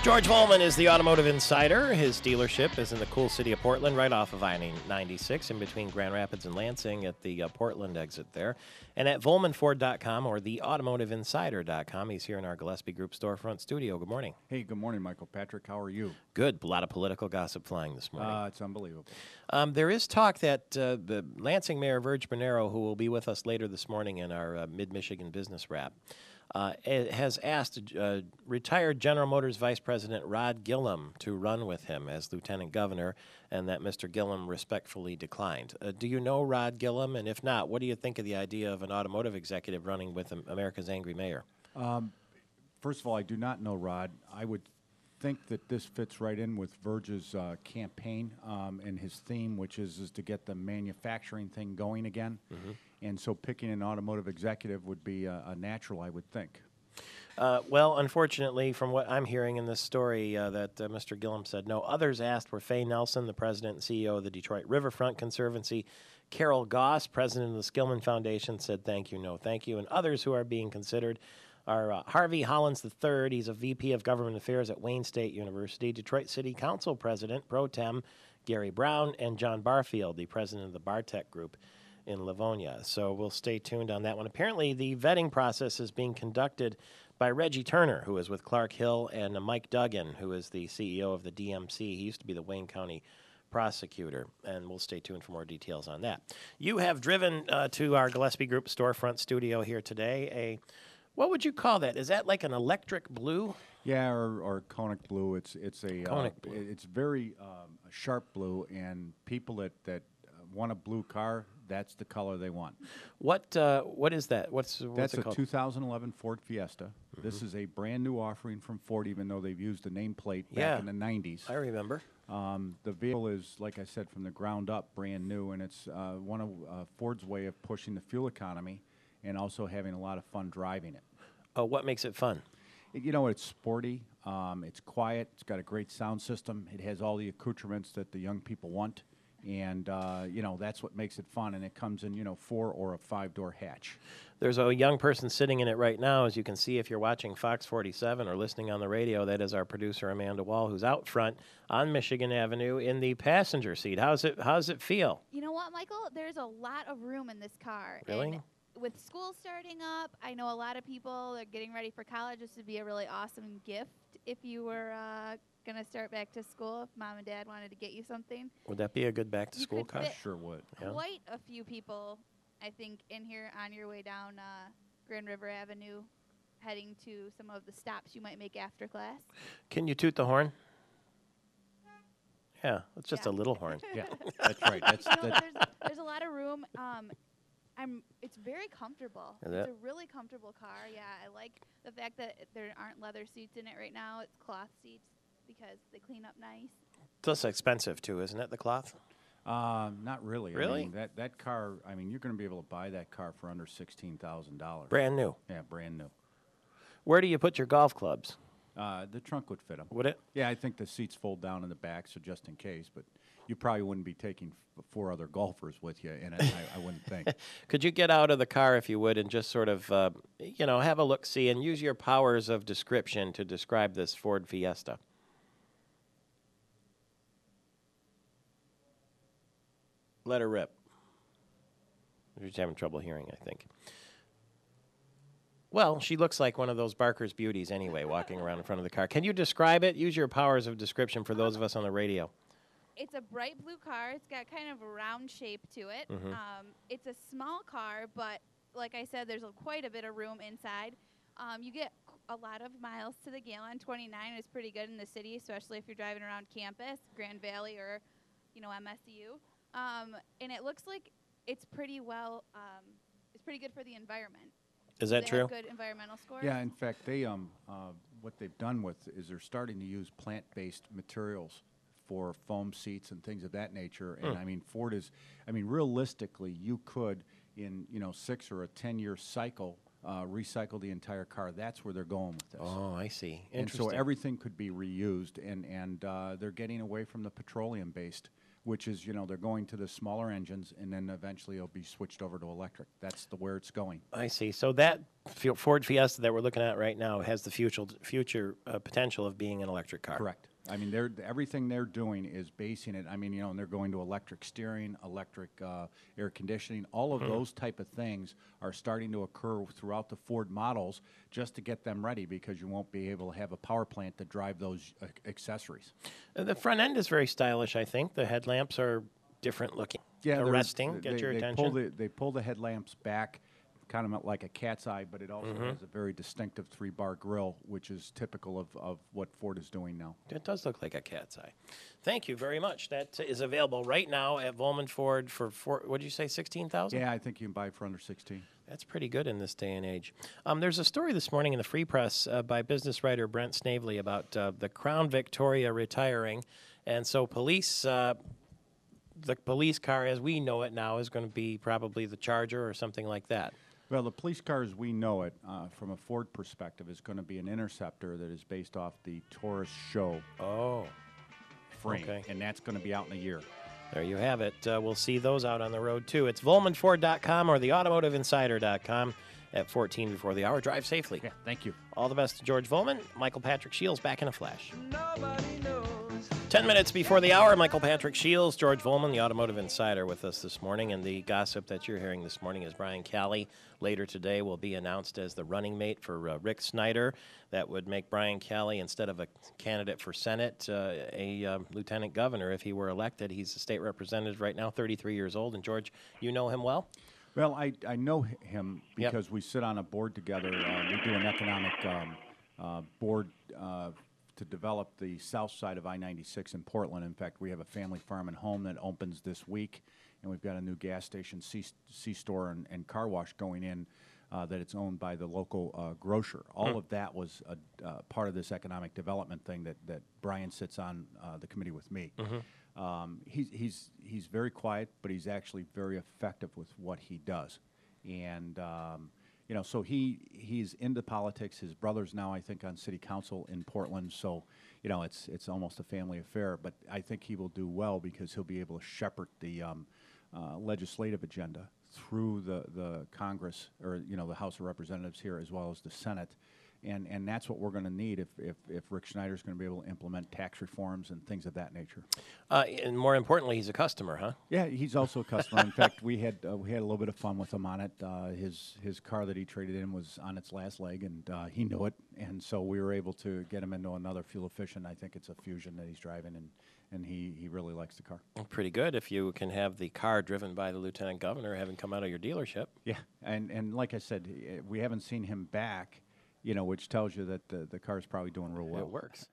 George Vollman is the automotive insider. His dealership is in the cool city of Portland, right off of I-96, in between Grand Rapids and Lansing at the Portland exit there. And at VollmanFord.com or theautomotiveinsider.com. He's here in our Gillespie Group storefront studio. Good morning. Hey, good morning, Michael Patrick. How are you? Good. A lot of political gossip flying this morning. It's unbelievable. There is talk that the Lansing Mayor, Virg Bernero, who will be with us later this morning in our Mid-Michigan Business Wrap, has asked retired General Motors Vice President Rod Gillum to run with him as Lieutenant Governor, and that Mr. Gillum respectfully declined. Do you know Rod Gillum? And if not, what do you think of the idea of an automotive executive running with America's angry mayor? First of all, I do not know Rod. I would think that this fits right in with Virg's campaign and his theme, which is to get the manufacturing thing going again. Mm-hmm. And so picking an automotive executive would be a natural, I would think. Well, unfortunately, from what I'm hearing in this story, that Mr. Gillum said no. Others asked were Faye Nelson, the president and CEO of the Detroit Riverfront Conservancy. Carol Goss, president of the Skillman Foundation, said thank you, no thank you. And others who are being considered are Harvey Hollins III. He's a VP of Government Affairs at Wayne State University. Detroit City Council President, Pro Tem Gary Brown, and John Barfield, the president of the Bartek Group in Livonia. So we'll stay tuned on that one. Apparently, the vetting process is being conducted by Reggie Turner, who is with Clark Hill, and Mike Duggan, who is the CEO of the DMC. He used to be the Wayne County prosecutor, and we'll stay tuned for more details on that. You have driven to our Gillespie Group storefront studio here today. What would you call that? Is that like an electric blue? Yeah, or conic blue. It's a conic blue. It's very sharp blue, and people that want a blue car, that's the color they want. What is that? What's That's it called? a 2011 Ford Fiesta. Mm-hmm. This is a brand new offering from Ford, even though they've used the nameplate back in the 90s. I remember. The vehicle is, like I said, from the ground up, brand new, and it's one of Ford's way of pushing the fuel economy and also having a lot of fun driving it. Oh, what makes it fun? You know, it's sporty, it's quiet, it's got a great sound system, it has all the accoutrements that the young people want, and, you know, that's what makes it fun, and it comes in, 4 or a 5-door hatch. There's a young person sitting in it right now, as you can see if you're watching Fox 47 or listening on the radio. That is our producer, Amanda Wall, who's out front on Michigan Avenue in the passenger seat. How's it feel? You know what, Michael? There's a lot of room in this car. Really? And with school starting up, I know a lot of people are getting ready for college. This would be a really awesome gift if you were going to start back to school, if Mom and Dad wanted to get you something. Would that be a good back-to-school car? Sure would. Quite a few people, I think, in here on your way down Grand River Avenue, heading to some of the stops you might make after class. Can you toot the horn? Yeah, it's just a little horn. Yeah, that's right. There's a lot of room. It's very comfortable. Is It's it? a really comfortable car. Yeah, I like the fact that there aren't leather seats in it right now. It's cloth seats because they clean up nice. It's less expensive too, isn't it? The cloth. Not really. Really? I mean, that car. I mean, you're going to be able to buy that car for under $16,000. Brand new. Yeah, brand new. Where do you put your golf clubs? The trunk would fit them. Would it? Yeah, I think the seats fold down in the back, so just in case. But you probably wouldn't be taking 4 other golfers with you in it. I wouldn't think. Could you get out of the car, if you would, and just sort of, have a look-see and use your powers of description to describe this Ford Fiesta? Let her rip. She's having trouble hearing, I think. Well, she looks like one of those Barker's beauties anyway, walking around in front of the car. Can you describe it? Use your powers of description for those of us on the radio. It's a bright blue car. It's got kind of a round shape to it. Mm-hmm. It's a small car, but like I said, there's quite a bit of room inside. You get a lot of miles to the gallon. 29 is pretty good in the city, especially if you're driving around campus, Grand Valley, or MSU. And it looks like it's pretty well. It's pretty good for the environment. Is that true? Good environmental scores. Yeah, in fact, they what they've done is they're starting to use plant-based materials for foam seats and things of that nature. And I mean, Ford is. I mean, realistically, you could in 6 or a 10-year cycle recycle the entire car. That's where they're going with this. Oh, I see. Interesting. And so everything could be reused, and they're getting away from the petroleum-based which is, they're going to the smaller engines, and then eventually it'll be switched over to electric. That's where it's going. I see. So that Ford Fiesta that we're looking at right now has the future potential of being an electric car. Correct. I mean, everything they're doing is basing it. I mean, and they're going to electric steering, electric air conditioning. All of those type of things are starting to occur throughout the Ford models just to get them ready, because you won't be able to have a power plant to drive those accessories. The front end is very stylish, I think. The headlamps are different looking. Yeah, arresting. Get your attention. They pull the headlamps back, kind of like a cat's eye, but it also has a very distinctive 3-bar grille, which is typical of what Ford is doing now. It does look like a cat's eye. Thank you very much. That is available right now at Vollman Ford for what did you say, $16,000? Yeah, I think you can buy it for under 16. That's pretty good in this day and age. There's a story this morning in the Free Press by business writer Brent Snavely about the Crown Victoria retiring, and so the police car as we know it now is going to be probably the Charger or something like that. Well, the police car as we know it, from a Ford perspective, is going to be an Interceptor that is based off the Taurus show frame, and that's going to be out in a year. There you have it. We'll see those out on the road, too. It's VollmanFord.com or theautomotiveinsider.com at 14 before the hour. Drive safely. Yeah, thank you. All the best to George Vollman. Michael Patrick Shields back in a flash. 10 minutes before the hour, Michael Patrick Shields, George Vollman, the Automotive Insider, with us this morning. And the gossip that you're hearing this morning is Brian Calley later today will be announced as the running mate for Rick Snyder. That would make Brian Calley, instead of a candidate for Senate, a lieutenant governor if he were elected. He's a state representative right now, 33 years old. And, George, you know him well? Well, I know him because we sit on a board together. We do an economic board to develop the south side of I-96 in Portland. In fact, we have a family farm and home that opens this week, and we've got a new gas station, C-store, and car wash going in that it's owned by the local grocer. All of that was a part of this economic development thing that Brian sits on the committee with me. He's very quiet, but he's actually very effective with what he does. And so he's into politics. His brother's now, I think, on city council in Portland. So, it's almost a family affair. But I think he will do well because he'll be able to shepherd the legislative agenda through the Congress, or the House of Representatives here, as well as the Senate. And that's what we're going to need if Rick Snyder's going to be able to implement tax reforms and things of that nature. And more importantly, he's a customer, huh? Yeah, he's also a customer. In fact, we had a little bit of fun with him on it. His car that he traded in was on its last leg, and he knew it. And so we were able to get him into another fuel efficient. I think it's a Fusion that he's driving, and he really likes the car. Pretty good if you can have the car driven by the lieutenant governor having come out of your dealership. Yeah, and like I said, we haven't seen him back, which tells you that the car's probably doing real well. It works.